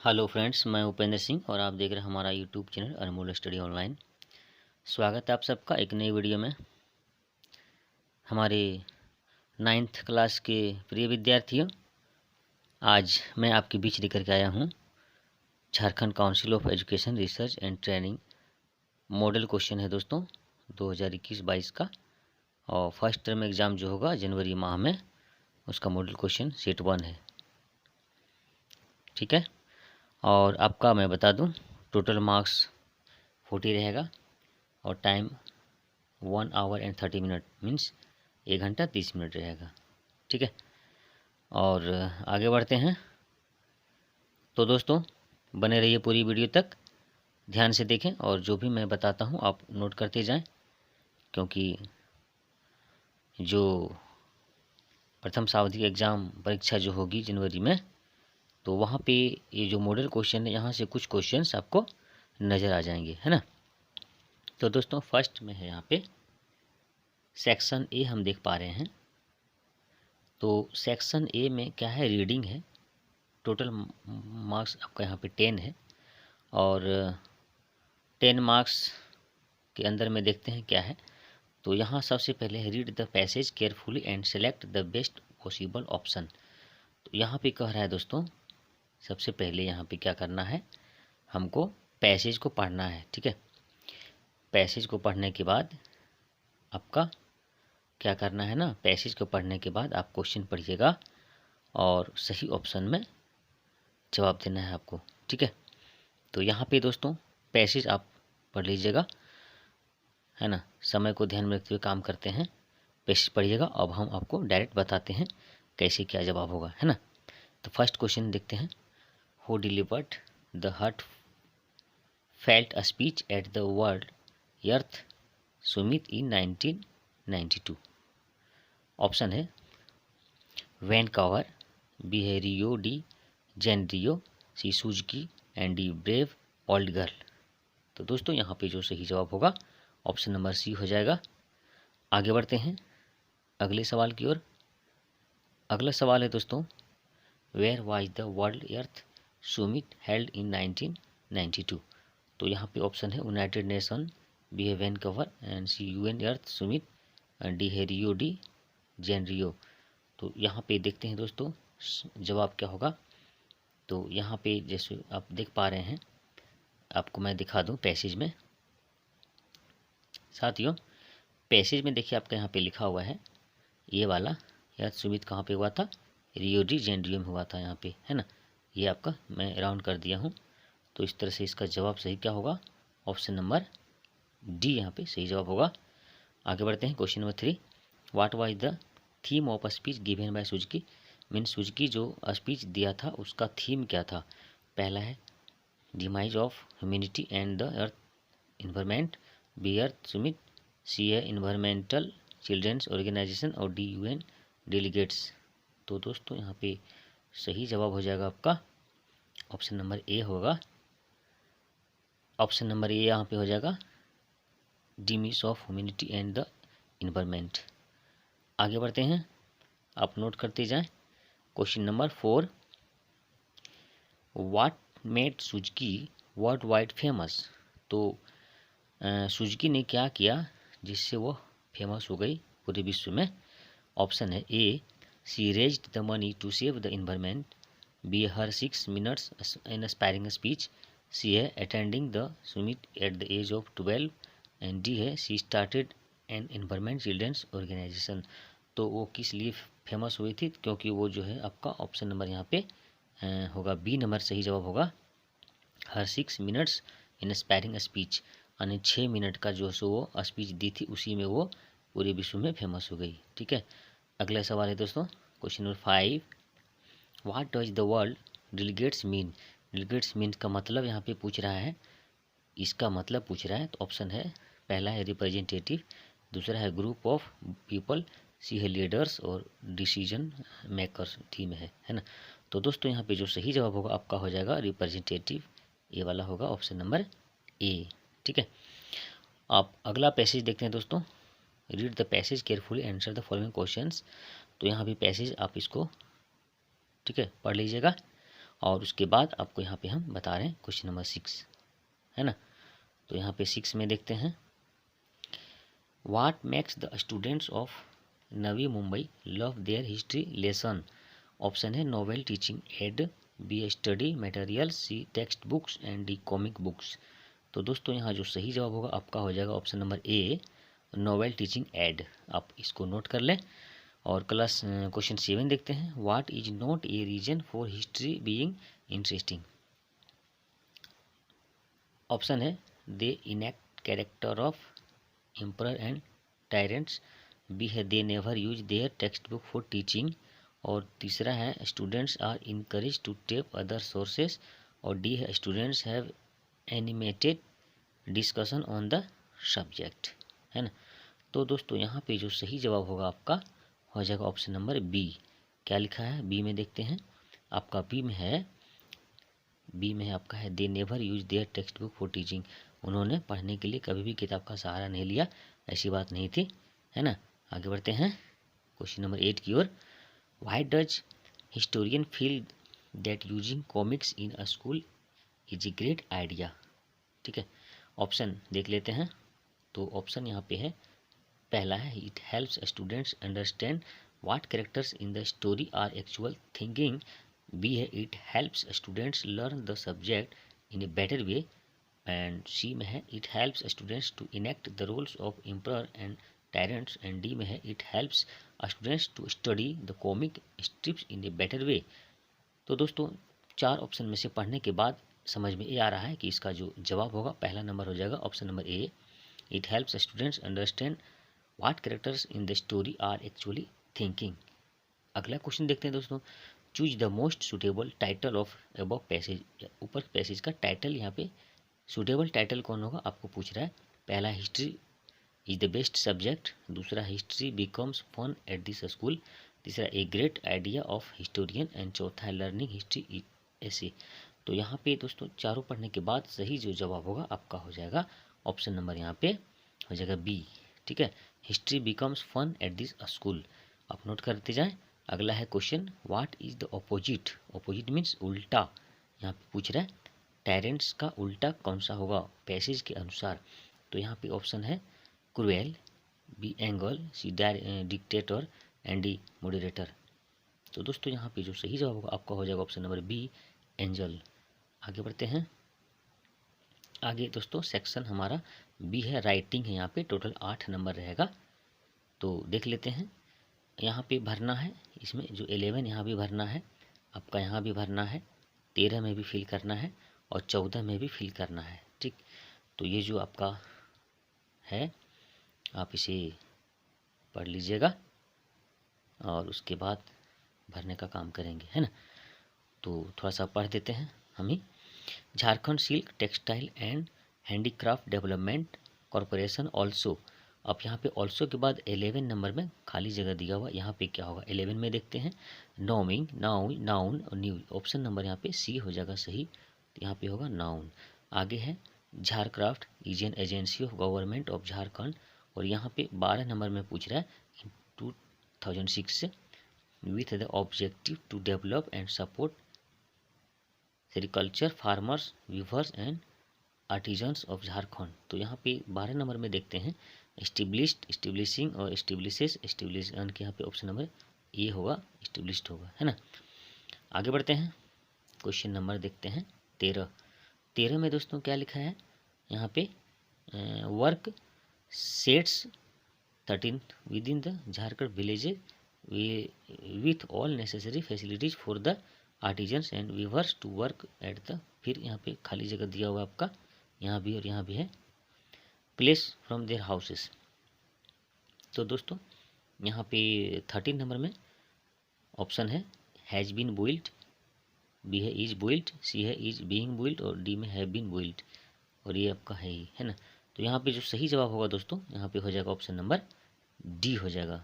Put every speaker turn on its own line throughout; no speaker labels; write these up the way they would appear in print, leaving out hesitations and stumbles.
Hello friends, मैं उपेंद्र सिंह और आप देख रहे हैं हमारा यूट्यूब चैनल अनमोल स्टडी ऑनलाइन। स्वागत है आप सबका एक नई वीडियो में। हमारे 9th क्लास के प्रिय विद्यार्थियों, आज मैं आपके बीच लेकर के आया हूँ Jharkhand council of education research and training model question है दोस्तों 2021-22 का। और फर्स्ट टर्म एग्ज़ाम जो होगा जनवरी माह में, उसका मॉडल क्वेश्चन सेट 1 है। ठीक है, और आपका मैं बता दूं टोटल मार्क्स 40 रहेगा और time 1 our and 30 minute means 1 घंटा 30 मिनट रहेगा। ठीक है, और आगे बढ़ते हैं। तो दोस्तों बने रहिए पूरी वीडियो तक, ध्यान से देखें और जो भी मैं बताता हूँ आप नोट करते जाएं, क्योंकि जो प्रथम सावधि एग्ज़ाम परीक्षा जो होगी जनवरी में, तो वहाँ पे ये जो मॉडल क्वेश्चन है यहाँ से कुछ क्वेश्चंस आपको नज़र आ जाएंगे, है ना। तो दोस्तों फर्स्ट में है यहाँ पे सेक्शन ए हम देख पा रहे हैं। तो सेक्शन ए में क्या है, रीडिंग है। टोटल मार्क्स आपका यहाँ पे 10 है और 10 मार्क्स के अंदर में देखते हैं क्या है। तो यहाँ सबसे पहले है read the passage carefully and select the best possible option. तो यहाँ पे कह रहा है दोस्तों, सबसे पहले यहाँ पे क्या करना है, हमको पैसेज को पढ़ना है। ठीक है, पैसेज को पढ़ने के बाद आपका क्या करना है ना, पैसेज को पढ़ने के बाद आप क्वेश्चन पढ़िएगा और सही ऑप्शन में जवाब देना है आपको। ठीक है, तो यहाँ पे दोस्तों पैसेज आप पढ़ लीजिएगा, है ना। समय को ध्यान में रखते हुए काम करते हैं, पैसेज पढ़िएगा। अब हम आपको डायरेक्ट बताते हैं कैसे क्या जवाब होगा, है ना। तो फर्स्ट क्वेश्चन देखते हैं। Who delivered the heartfelt a speech at the world earth summit in 1992। Option है वैनकावर, बी है Rio de Janeiro, C Suzuki and D brave old girl. तो दोस्तों यहाँ पे जो सही जवाब होगा ऑप्शन नंबर सी हो जाएगा। आगे बढ़ते हैं अगले सवाल की ओर। अगला सवाल है दोस्तों, where was the world earth summit held in 1992। तो यहाँ पे ऑप्शन है यूनाइटेड नेशन, बी है Vancouver and C UN earth summit and D है रियो डी जेनरियो। तो यहाँ पे देखते हैं दोस्तों जवाब क्या होगा। तो यहाँ पे जैसे आप देख पा रहे हैं, आपको मैं दिखा दूँ पैसेज में। साथियों पैसेज में देखिए आपका यहाँ पे लिखा हुआ है ये वाला, यार सुमित कहाँ पे हुआ था, रियो डी जेनरियो में हुआ था यहाँ पे, है ना। ये आपका मैं राउंड कर दिया हूँ। तो इस तरह से इसका जवाब सही क्या होगा, ऑप्शन नंबर डी यहाँ पे सही जवाब होगा। आगे बढ़ते हैं question number 3। What was the theme of speech given by Suzuki. Mean Suzuki जो स्पीच दिया था उसका थीम क्या था। पहला है demise of humanity and the earth environment, B earth summit, C है इन्वायरमेंटल चिल्ड्रेंस ऑर्गेनाइजेशन और डी यूएन डेलीगेट्स। तो दोस्तों यहाँ पे सही जवाब हो जाएगा आपका ऑप्शन नंबर ए होगा। ऑप्शन नंबर ए यहाँ पे हो जाएगा demise of humanity and the environment. आगे बढ़ते हैं, आप नोट करते जाएं। Question number 4, what made Suzuki worldwide famous. तो सुजुकी ने क्या किया जिससे वो फेमस हो गई पूरे विश्व में। ऑप्शन है A she raised the money to save the environment, B her 6 minutes in inspiring speech, C है attending the summit at the age of 12 and D है she started an environment children's organisation. तो वो किस लिए famous हुई थी, क्योंकि वो जो है आपका ऑप्शन नंबर यहाँ पे होगा बी नंबर सही जवाब होगा। हर 6 मिनट्स इंस्पायरिंग स्पीच, यानी 6 मिनट का जो सो वो स्पीच दी थी, उसी में वो पूरे विश्व में फेमस हो गई। ठीक है, अगला सवाल है दोस्तों question number 5, what does the world delegates mean. Delegates mean का मतलब यहाँ पे पूछ रहा है, इसका मतलब पूछ रहा है। तो ऑप्शन है पहला है रिप्रेजेंटेटिव, दूसरा है ग्रुप ऑफ पीपल, सी है लीडर्स और डिसीजन मेकर्स थीम है ना। तो दोस्तों यहाँ पे जो सही जवाब होगा आपका हो जाएगा रिप्रेजेंटेटिव, ये वाला होगा ऑप्शन नंबर ए। ठीक है, आप अगला पैसेज देखते हैं दोस्तों। Read the passage carefully answer the following questions. तो यहाँ भी पैसेज आप इसको ठीक है पढ़ लीजिएगा और उसके बाद आपको यहाँ पे हम बता रहे हैं क्वेश्चन नंबर 6, है ना। तो यहाँ पे 6 में देखते हैं, what makes the students of Navi Mumbai love their history lesson. Option है novel teaching aid, B study material, C text books and D comic books. तो दोस्तों यहाँ जो सही जवाब होगा आपका हो जाएगा ऑप्शन नंबर ए, नोवेल टीचिंग एड। आप इसको नोट कर लें। और क्लास क्वेश्चन 7 देखते हैं, what is not a reason for history being interesting. Option है they enact character of emperor and tyrants, B है they never use their text book for teaching, और तीसरा है students are encourage to tap other sources, और D है students have animated discussion on the subject, है ना। तो दोस्तों यहाँ पे जो सही जवाब होगा आपका हो जाएगा ऑप्शन नंबर बी। क्या लिखा है बी में देखते हैं, आपका बी में है आपका है they never use their text book for teaching. उन्होंने पढ़ने के लिए कभी भी किताब का सहारा नहीं लिया, ऐसी बात नहीं थी, है ना। आगे बढ़ते हैं क्वेश्चन नंबर 8 की ओर, why does historian feel that using comics in a school is a great idea. ठीक है, ऑप्शन देख लेते हैं। तो ऑप्शन यहाँ पे है, पहला है it helps students understand what characters in the story are actual thinking, B है it helps students learn the subject in a better way, and C में है it helps students to enact the roles of emperor and tyrants, and D में है it helps students to study the comic strips in a better way. तो दोस्तों 4 option में से पढ़ने के बाद समझ में ये आ रहा है कि इसका जो जवाब होगा पहला नंबर हो जाएगा ऑप्शन नंबर A, it helps students understand what characters in the story are actually thinking. अगला क्वेश्चन देखते हैं दोस्तों, choose the most suitable title of above passage. ऊपर पैसेज का टाइटल यहाँ पे सुटेबल टाइटल कौन होगा आपको पूछ रहा है। पहला history is the best subject, दूसरा history becomes fun at this school, तीसरा a great idea of historian, and चौथा है लर्निंग हिस्ट्री ऐसे। तो यहाँ पे दोस्तों चारों पढ़ने के बाद सही जो जवाब होगा आपका हो जाएगा ऑप्शन नंबर यहाँ पे हो जाएगा बी। ठीक है, history becomes fun at this school, आप नोट करते जाएं। अगला है question, what is the opposite. Opposite means उल्टा, यहाँ पे पूछ रहा है टायरेंट्स का उल्टा कौन सा होगा पैसेज के अनुसार। तो यहाँ पे ऑप्शन है cruel, B angle, C dictator, and D moderator. तो दोस्तों यहाँ पे जो सही जवाब होगा आपका हो जाएगा ऑप्शन नंबर बी, एंजल। आगे बढ़ते हैं। आगे दोस्तों सेक्शन हमारा बी है, राइटिंग है, यहाँ पे टोटल 8 नंबर रहेगा। तो देख लेते हैं, यहाँ पे भरना है, इसमें जो 11 यहाँ भी भरना है, आपका यहाँ भी भरना है, 13 में भी फिल करना है, और 14 में भी फिल करना है। ठीक, तो ये जो आपका है आप इसे पढ़ लीजिएगा और उसके बाद भरने का काम करेंगे, है ना। तो थोड़ा सा पढ़ देते हैं हम ही। Jharkhand silk textile and handicraft development corporation also. अब यहाँ पे ऑल्सो के बाद 11 नंबर में खाली जगह दिया हुआ, यहाँ पे क्या होगा 11 में देखते हैं, नोमिंग, नाउन और न्यू। ऑप्शन नंबर यहाँ पे सी हो जाएगा सही, तो यहाँ पे होगा नाउन। आगे है Jharcraft is an agency of government of Jharkhand, और यहाँ पे 12 नंबर में पूछ रहा है in 2006 with the objective to develop and support sericulture farmers weavers and artisans of Jharkhand. तो यहाँ पे 12 नंबर में देखते हैं एस्टिब्लिश्ड, एस्टिब्लिशिंग और एस्टिब्लिशेस, एस्टिब्लिशन के यहाँ पे ऑप्शन नंबर ए होगा, एस्टिब्लिश्ड होगा, है ना। आगे बढ़ते हैं, क्वेश्चन नंबर देखते हैं 13 में दोस्तों क्या लिखा है यहाँ पे, work sets 13 with in the Jharkhand villages with all necessary facilities for the artisans and weavers to work at the। फिर यहाँ पे खाली जगह दिया हुआ आपका, यहाँ भी और यहाँ भी है, प्लेस फ्रॉम देयर हाउसेस। तो दोस्तों यहाँ पे 13 नंबर में ऑप्शन है हैज़ बीन बुइल्ड, बी है इज बुइल्ड, सी है इज बीइंग बुइल्ड, और डी में हैव बीन बुइल्ड, और ये आपका है ही, है ना। तो यहाँ पे जो सही जवाब होगा दोस्तों यहाँ पे हो जाएगा ऑप्शन नंबर डी हो जाएगा,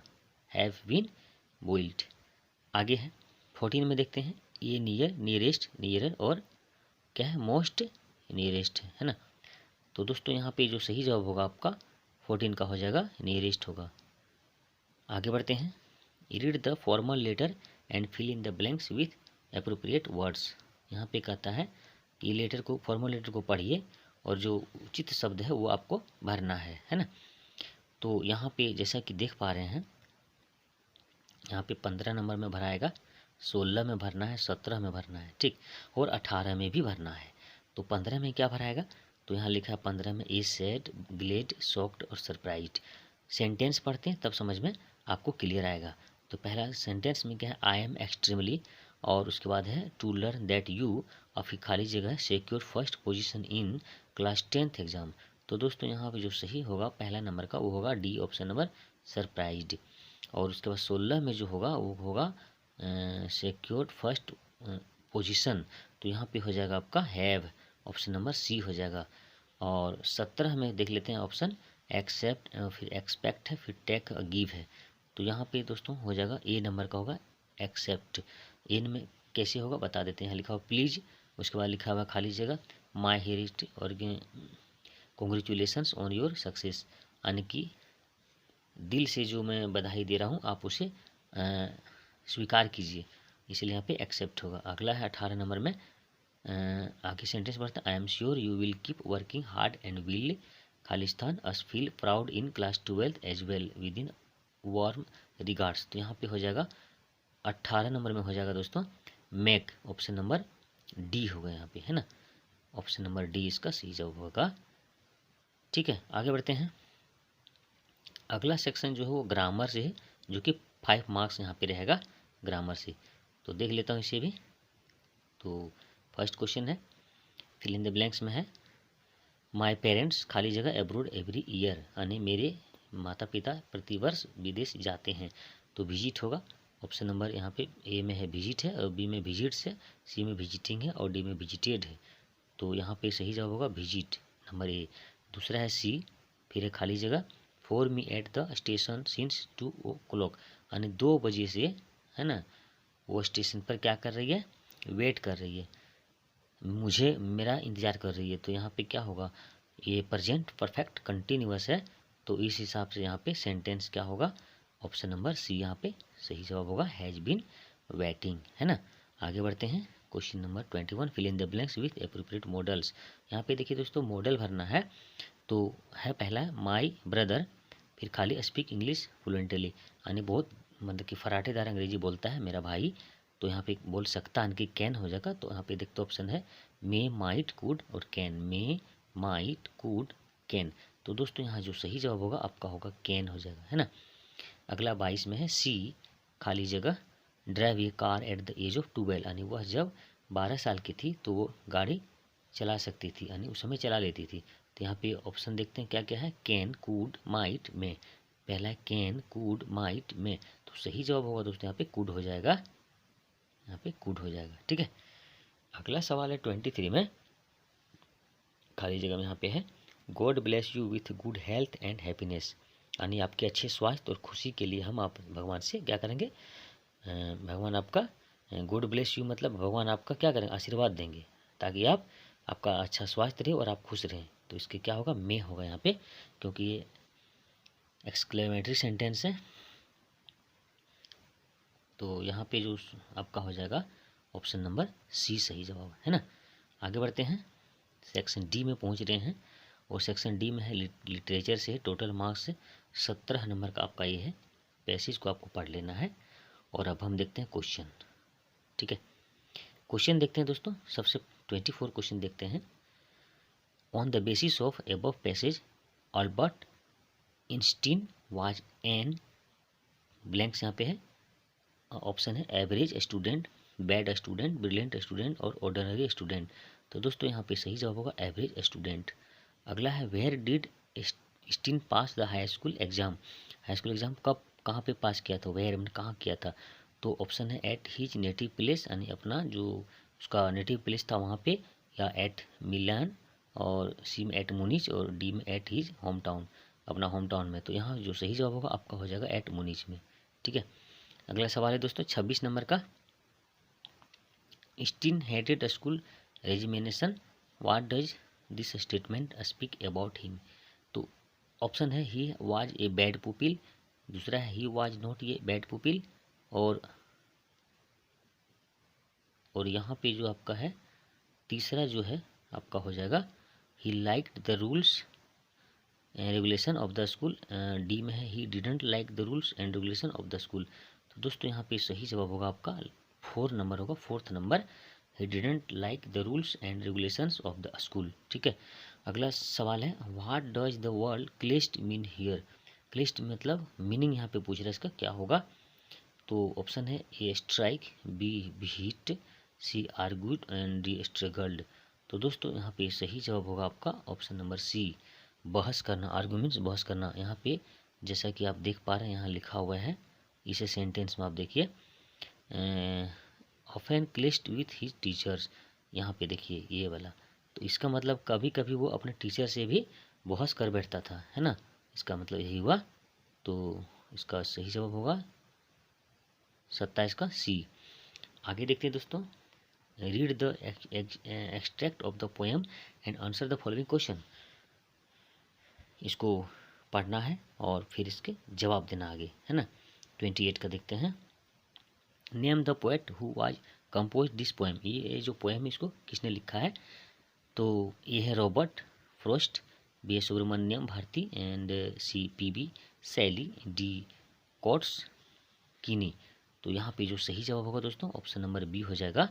हैव बीन बुइल्ड। आगे है 14 में देखते हैं, ये नियर, नियरेस्ट, नियरर और क्या है मोस्ट नियरेस्ट है ना। तो दोस्तों यहाँ पे जो सही जवाब होगा आपका 14 का हो जाएगा नियरेस्ट होगा। आगे बढ़ते हैं, read the formal letter and fill in the blanks with appropriate words. यहाँ पे कहता है कि लेटर को, फॉर्मल लेटर को पढ़िए और जो उचित शब्द है वो आपको भरना है ना। तो यहाँ पे जैसा कि देख पा रहे हैं, यहाँ पे 15 नंबर में भराएगा, 16 में भरना है, 17 में भरना है, ठीक, और 18 में भी भरना है। तो 15 में क्या भराएगा, तो यहाँ लिखा है 15 में इज सैड, ग्लेड, शॉक्ड और सरप्राइज्ड। सेंटेंस पढ़ते हैं तब समझ में आपको क्लियर आएगा। तो पहला सेंटेंस में क्या है, आई एम एक्सट्रीमली, और उसके बाद है टू लर्न दैट यू, और फिर खाली जगह secure first position in class 10th exam. तो दोस्तों यहाँ पे जो सही होगा पहला नंबर का वो होगा डी ऑप्शन नंबर, सरप्राइज्ड। और उसके बाद 16 में जो होगा वो होगा सिक्योर्ड फर्स्ट पोजीशन, तो यहाँ पे हो जाएगा आपका हैव, ऑप्शन नंबर सी हो जाएगा। और 17 में देख लेते हैं ऑप्शन एक्सेप्ट, फिर एक्सपेक्ट है, फिर टेक, गिव है। तो यहाँ पे दोस्तों हो जाएगा ए नंबर का होगा एक्सेप्ट। एन में कैसे होगा बता देते हैं, लिखा हुआ प्लीज, उसके बाद लिखा हुआ खाली जगह माई हेरिस्ट और कॉन्ग्रेचुलेसन्स ऑन योर सक्सेस, यानी कि दिल से जो मैं बधाई दे रहा हूँ आप उसे स्वीकार कीजिए, इसलिए यहाँ पे एक्सेप्ट होगा। अगला है 18 नंबर में, आगे सेंटेंस बढ़ता है, I am sure you will keep working hard and will खाली स्थान us feel proud in class 12th as well with in warm regards. तो यहाँ पे हो जाएगा 18 नंबर में हो जाएगा दोस्तों मेक, ऑप्शन नंबर डी होगा यहाँ पे, है ना, ऑप्शन नंबर डी इसका सही जवाब होगा। ठीक है, आगे बढ़ते हैं। अगला सेक्शन जो है वो ग्रामर से है, जो कि 5 मार्क्स यहाँ पे रहेगा ग्रामर से। तो देख लेता हूँ इसे भी। तो फर्स्ट क्वेश्चन है, फिल इन द ब्लैंक्स में है, माई पेरेंट्स खाली जगह अब्रोड एवरी ईयर, यानी मेरे माता पिता प्रतिवर्ष विदेश जाते हैं। तो विजिट होगा, ऑप्शन नंबर यहाँ पे ए में है विजिट है, और बी में विजिट्स है, सी में विजिटिंग है, और डी में विजिटेड है। तो यहाँ पे सही जवाब होगा विजिट, नंबर ए। दूसरा है सी, फिर है खाली जगह for me at the station since 2 o'clock, यानी 2 बजे से, है ना, वो स्टेशन पर क्या कर रही है, वेट कर रही है, मुझे मेरा इंतज़ार कर रही है। तो यहाँ पे क्या होगा, ये प्रेजेंट परफेक्ट कंटिन्यूअस है, तो इस हिसाब से यहाँ पे सेंटेंस क्या होगा, ऑप्शन नंबर सी यहाँ पे सही जवाब होगा, हैज़ बीन वेटिंग, है ना। आगे बढ़ते हैं, question number 21, fill in the blanks with appropriate models. यहाँ पे देखिए दोस्तों मॉडल भरना है, तो है पहला माई ब्रदर, फिर खाली स्पीक इंग्लिश फ्लुएंटली, यानी बहुत मतलब कि फराटेदार अंग्रेजी बोलता है मेरा भाई। तो यहाँ पे बोल सकता है कि कैन हो जाएगा, तो यहाँ पे देखते ऑप्शन है मे, माइट, कुड और can, may, might, could, can. तो दोस्तों यहाँ जो सही जवाब होगा आपका होगा कैन हो जाएगा, है ना। अगला 22 में है सी, खाली जगह drive a car at the age of 12, यानी वह जब 12 साल की थी तो वो गाड़ी चला सकती थी, यानी उस समय चला लेती थी। तो यहाँ पे ऑप्शन देखते हैं क्या क्या है, कैन, कुड, माइट, में। पहला है कैन, कुड, माइट, में, तो सही जवाब होगा दोस्तों यहाँ पे कुड हो जाएगा, यहाँ पे कुड हो जाएगा। ठीक है, अगला सवाल है 23 में, खाली जगह में यहाँ पे है God bless you with good health and happiness, यानी आपके अच्छे स्वास्थ्य और खुशी के लिए हम आप भगवान से क्या करेंगे, भगवान आपका गॉड ब्लेस यू मतलब भगवान आपका क्या करेंगे, आशीर्वाद देंगे, ताकि आपका अच्छा स्वास्थ्य रहे और आप खुश रहें। तो इसके क्या होगा, में होगा यहाँ पे, क्योंकि ये एक्सक्लेमेटरी सेंटेंस है। तो यहाँ पे जो आपका हो जाएगा ऑप्शन नंबर सी सही जवाब, है ना। आगे बढ़ते हैं, सेक्शन डी में पहुँच रहे हैं, और सेक्शन डी में है लिटरेचर से, टोटल मार्क्स 17 नंबर का आपका ये है, पैसेज को आपको पढ़ लेना है। और अब हम देखते हैं क्वेश्चन। ठीक है, क्वेश्चन देखते हैं दोस्तों, सबसे 24 क्वेश्चन देखते हैं। On the basis of above passage Albert Einstein was an, blanks यहाँ पे है, ऑप्शन है average student, bad student, brilliant student और ऑर्डिनरी स्टूडेंट। तो दोस्तों यहाँ पे सही जवाब होगा एवरेज स्टूडेंट। अगला है where did Einstein pass the high school exam, high school exam कब कहाँ पे पास किया था, वेयर मैंने कहाँ किया था। तो ऑप्शन है एट हीज नेटिव प्लेस, यानी अपना जो उसका नेटिव प्लेस था वहाँ पे, या एट मिलान, और सी में एट मुनिच, और डी में एट हीज होम टाउन, अपना होम टाउन में। तो यहाँ जो सही जवाब होगा आपका हो जाएगा एट मुनिच में। ठीक है, अगला सवाल है दोस्तों 26 नंबर का, Einstein hated school resignation, what does this statement speak about him. तो ऑप्शन है he was a bad pupil, दूसरा है he was not a bad pupil, और और यहाँ पे जो आपका है तीसरा जो है आपका हो जाएगा he liked the rules regulation of the school. D में है ही didn't like the rules and regulation of the school. तो दोस्तों यहाँ पे सही जवाब होगा आपका 4 नंबर होगा, 4th नंबर, he didn't like the rules and regulations of the school. ठीक है, अगला सवाल है what does the word clist mean here. Clist मतलब मीनिंग यहाँ पे पूछ रहा है इसका क्या होगा। तो ऑप्शन है A strike, B hit, C argued and D struggled. तो दोस्तों यहाँ पे सही जवाब होगा आपका ऑप्शन नंबर सी, बहस करना। आर्गुमेंट्स बहस करना। यहाँ पे जैसा कि आप देख पा रहे हैं यहाँ लिखा हुआ है, इसे सेंटेंस में आप देखिए, ऑफन क्लिस्ट विथ हिज टीचर्स। यहाँ पे देखिए ये वाला, तो इसका मतलब कभी कभी वो अपने टीचर से भी बहस कर बैठता था, है ना, इसका मतलब यही हुआ। तो इसका सही जवाब होगा 27 का सी। आगे देखते हैं दोस्तों, read the extract of the poem and answer the following question. इसको पढ़ना है और फिर इसके जवाब देना आगे, है ना। 28 का देखते हैं, name the poet who was compose this poem. ये जो पोएम है इसको किसने लिखा है। तो ये है Robert Frost, B Subramania Bharati and C P Shelley, D कोट्स कीनी। तो यहाँ पे जो सही जवाब होगा दोस्तों ऑप्शन नंबर बी हो जाएगा।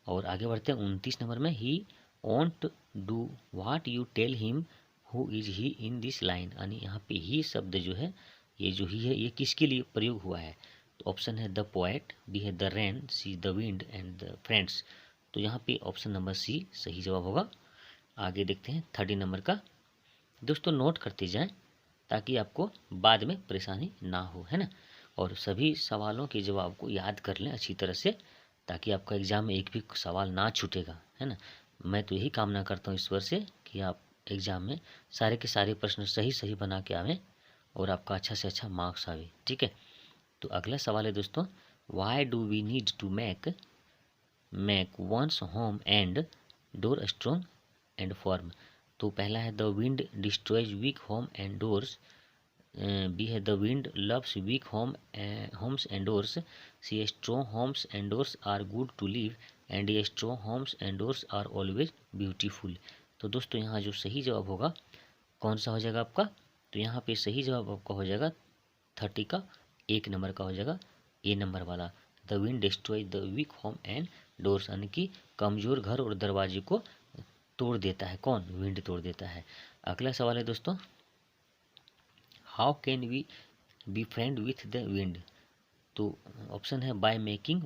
और आगे बढ़ते हैं 29 नंबर में, he won't do what you tell him who is he in this line. यानी यहाँ पे ही शब्द जो है, ये जो ही है ये किसके लिए प्रयोग हुआ है। तो ऑप्शन है द पोएट, बी है the rain, see the wind and the friends. तो यहाँ पे ऑप्शन नंबर सी सही जवाब होगा। आगे देखते हैं 30 नंबर का। दोस्तों नोट करते जाएं ताकि आपको बाद में परेशानी ना हो, है ना। और सभी सवालों के जवाब को याद कर लें अच्छी तरह से, ताकि आपका एग्ज़ाम में एक भी सवाल ना छूटेगा, है ना। मैं तो यही कामना करता हूँ ईश्वर से कि आप एग्ज़ाम में सारे के सारे प्रश्न सही सही बना के आवें और आपका अच्छा से अच्छा मार्क्स आवे। ठीक है, तो अगला सवाल है दोस्तों, why do we need to make one's home and door strong and firm. तो पहला है the wind destroys weak home and doors, B है the wind loves weak homes and doors, C strong homes and doors are good to live and D strong homes and doors are always beautiful. तो दोस्तों यहाँ जो सही जवाब होगा कौन सा हो जाएगा आपका। तो यहाँ पे सही जवाब आपका हो जाएगा 30 का 1 नंबर का हो जाएगा ए नंबर वाला, the wind destroy the weak home and doors. यानी कि कमज़ोर घर और दरवाजे को तोड़ देता है, कौन, विंड तोड़ देता है। अगला सवाल है दोस्तों, how can we be friend with the wind. तो ऑप्शन है by making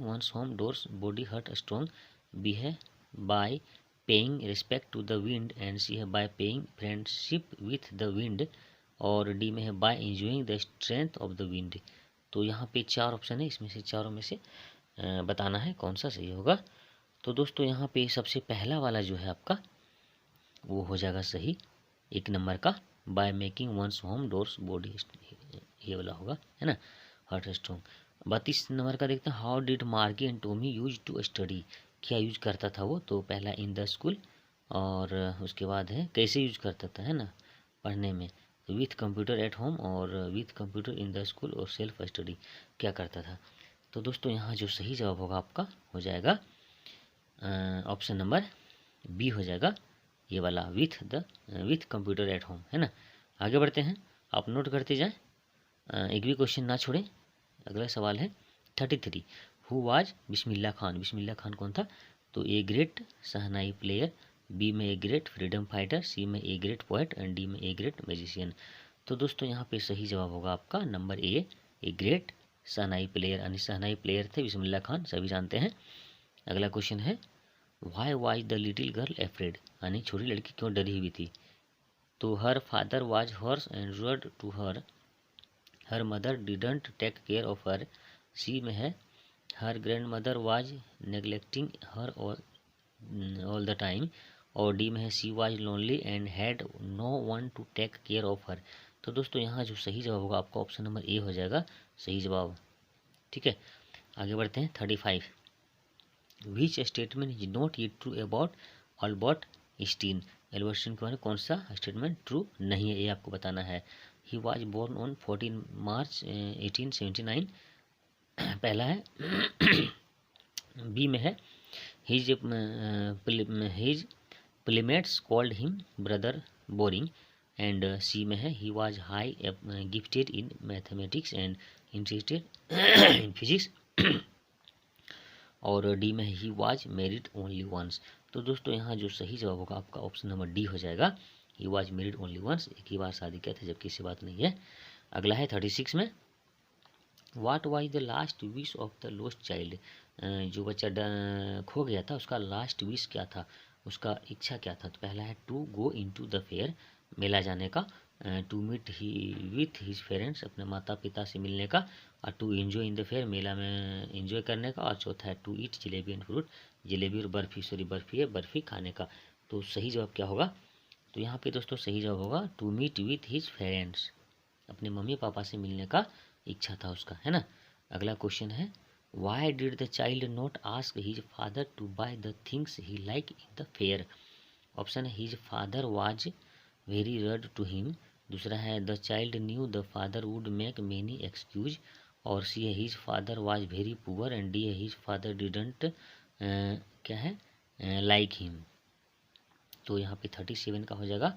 one's home doors body hurt strong, B है by paying respect to the wind and C है by paying friendship with the wind, और D में है by enjoying the strength of the wind. तो यहाँ पे 4 option है, इसमें से चारों में से बताना है कौन सा सही होगा। तो दोस्तों यहाँ पे सबसे पहला वाला जो है आपका वो हो जाएगा सही 1 नंबर का, by making one's home doors body, ये वाला होगा, है ना, हार्ट स्ट्रॉन्ग। 32 नंबर का देखते हैं, how did Margie and Tommy use to study. क्या यूज करता था वो। तो पहला इन द स्कूल, और उसके बाद है कैसे यूज करता था, है ना, पढ़ने में, विथ कंप्यूटर एट होम और with computer in the school और सेल्फ स्टडी, क्या करता था। तो दोस्तों यहाँ जो सही जवाब होगा आपका हो जाएगा ऑप्शन नंबर बी हो जाएगा, ये वाला विथ कंप्यूटर एट होम, है ना। आगे बढ़ते हैं, आप नोट करते जाएं, एक भी क्वेश्चन ना छोड़ें। अगला सवाल है 33, हु वाज बिस्मिल्लाह खान। बिस्मिल्लाह खान कौन था। तो a great shehnai player, B में a great freedom fighter, C में a great poet and D में ए ग्रेट मैजिशियन। तो दोस्तों यहाँ पे सही जवाब होगा आपका number A great shehnai player, यानी शहनाई प्लेयर थे बिस्मिल्लाह खान, सभी जानते हैं। अगला क्वेश्चन है, why was the little girl afraid, यानी छोटी लड़की क्यों डरी हुई थी। तो her father was harsh and rude to her mother didn't take care of her, C में है her grandmother was neglecting her all the time, और डी में है she was lonely and had no one to take care of her. तो दोस्तों यहाँ जो सही जवाब होगा आपका ऑप्शन नंबर ए हो जाएगा सही जवाब। ठीक है, आगे बढ़ते हैं 35, which statement is not yet true about Albert Einstein. Albert Einstein के बारे में कौन सा स्टेटमेंट ट्रू नहीं है, ये आपको बताना है। He was born on 14 March 1879, पहला है बी में है his playmates called him brother boring, and C में है he was high gifted in mathematics and interested in physics, और डी में he was married only once. तो दोस्तों यहाँ जो सही जवाब होगा आपका ऑप्शन नंबर डी हो जाएगा, he was married only once, एक ही बार शादी किया था जबकि इससे बात नहीं है। अगला है 36 में, what was the last wish of the lost child, जो बच्चा खो गया था उसका लास्ट विश क्या था, उसका इच्छा क्या था। तो पहला है to go into the fair, मेला जाने का, to meet he with his parents, अपने माता पिता से मिलने का, और to enjoy in the fair, मेला में एंजॉय करने का, और चौथा है to eat jalebi and fruit, jalebi और बर्फी, सॉरी बर्फी है, बर्फी खाने का। तो सही जवाब क्या होगा, तो यहाँ पे दोस्तों सही जवाब होगा to meet with his parents, अपने मम्मी पापा से मिलने का इच्छा था उसका, है ना। अगला क्वेश्चन है why did the child not ask his father to buy the things he like in the fair. Option है his father was very rude to him, दूसरा है the child knew the father would make many excuse, और C है his father was very poor, and D है his father didn't क्या है like him. तो यहाँ पे 37 का हो जाएगा,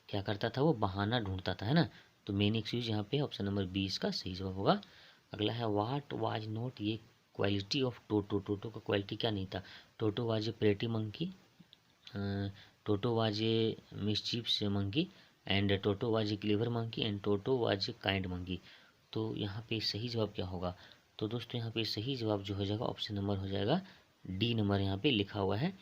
क्या करता था वो, बहाना ढूंढता था, है ना। तो मेन एक्सक्यूज यहाँ पे ऑप्शन नंबर 20 का सही जवाब होगा। अगला है व्हाट वाज नॉट ये क्वालिटी ऑफ टोटो, टोटो का क्वालिटी क्या नहीं था। Toto was a pretty monkey, Toto was a mischiefs monkey, and Toto was a clever monkey, and Toto was a kind monkey. तो यहाँ पे सही जवाब क्या होगा, तो दोस्तों यहाँ पे सही जवाब जो हो जाएगा ऑप्शन नंबर हो जाएगा डी नंबर, यहाँ पे लिखा हुआ है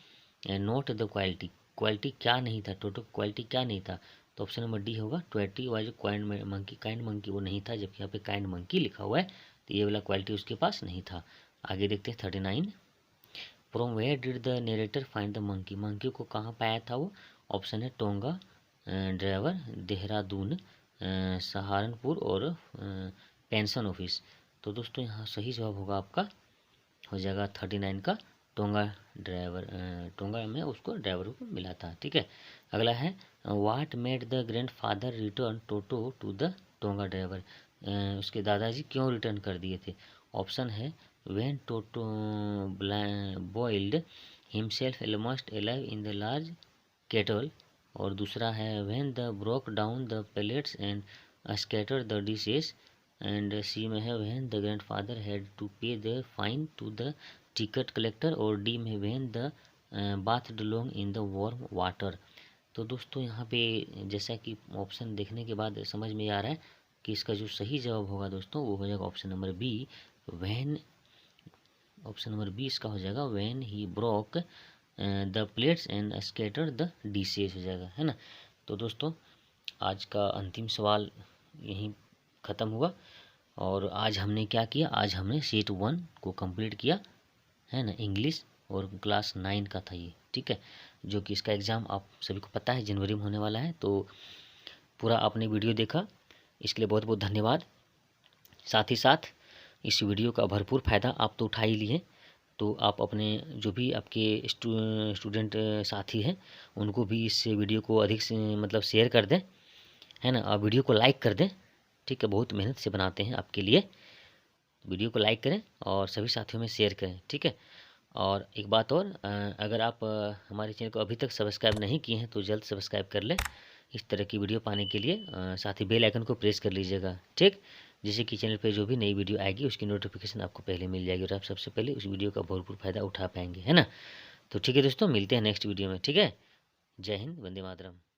नोट द क्वालिटी, क्वालिटी क्या नहीं था, टोटो क्वालिटी क्या नहीं था। तो ऑप्शन नंबर डी होगा Toto was kind monkey, kind monkey वो नहीं था, जबकि यहाँ पे काइंड मंकी लिखा हुआ है, तो ये वाला क्वालिटी उसके पास नहीं था। आगे देखते हैं 39, from where did the narrator find the monkey, monkey को कहाँ पाया था वो। ऑप्शन है टोंगा ड्राइवर, देहरादून, सहारनपुर, और पेंशन ऑफिस। तो दोस्तों यहाँ सही जवाब होगा आपका हो जाएगा 39 का टोंगा ड्राइवर, टोंगा में उसको ड्राइवर को मिला था, ठीक है। अगला है what made the grandfather return Toto to the tonga driver, उसके दादाजी क्यों रिटर्न कर दिए थे। ऑप्शन है when Toto boiled himself almost alive in the large kettle, और दूसरा है when the broke down the plates and scatter the dishes, and C में है when the grandfather had to pay the fine to the ticket collector, और D में when the bath डलोंग in the warm water. तो दोस्तों यहाँ पे जैसा कि ऑप्शन देखने के बाद समझ में आ रहा है कि इसका जो सही जवाब होगा दोस्तों वो हो जाएगा option number B when, option number 20 का हो जाएगा when he broke the plates and scatter the dishes हो जाएगा, है ना। तो दोस्तों आज का अंतिम सवाल यहीं ख़त्म हुआ, और आज हमने क्या किया, आज हमने सेट 1 को कंप्लीट किया, है ना, इंग्लिश, और क्लास 9 का था ये, ठीक है, जो कि इसका एग्ज़ाम आप सभी को पता है जनवरी में होने वाला है। तो पूरा आपने वीडियो देखा, इसके लिए बहुत बहुत धन्यवाद। साथ ही साथ इस वीडियो का भरपूर फ़ायदा आप तो उठा ही लिए, तो आप अपने जो भी आपके स्टूडेंट साथी हैं उनको भी इस वीडियो को अधिक से मतलब शेयर कर दें, है ना, और वीडियो को लाइक कर दें, ठीक है, बहुत मेहनत से बनाते हैं आपके लिए। वीडियो को लाइक करें और सभी साथियों में शेयर करें, ठीक है। और एक बात और, अगर आप हमारे चैनल को अभी तक सब्सक्राइब नहीं किए हैं तो जल्द सब्सक्राइब कर लें इस तरह की वीडियो पाने के लिए, साथ ही बेल आइकन को प्रेस कर लीजिएगा, ठीक, जिससे कि चैनल पे जो भी नई वीडियो आएगी उसकी नोटिफिकेशन आपको पहले मिल जाएगी और आप सबसे पहले उस वीडियो का भरपूर फ़ायदा उठा पाएंगे, है ना। तो ठीक है दोस्तों, मिलते हैं नेक्स्ट वीडियो में, ठीक है। जय हिंद, वंदे मातरम।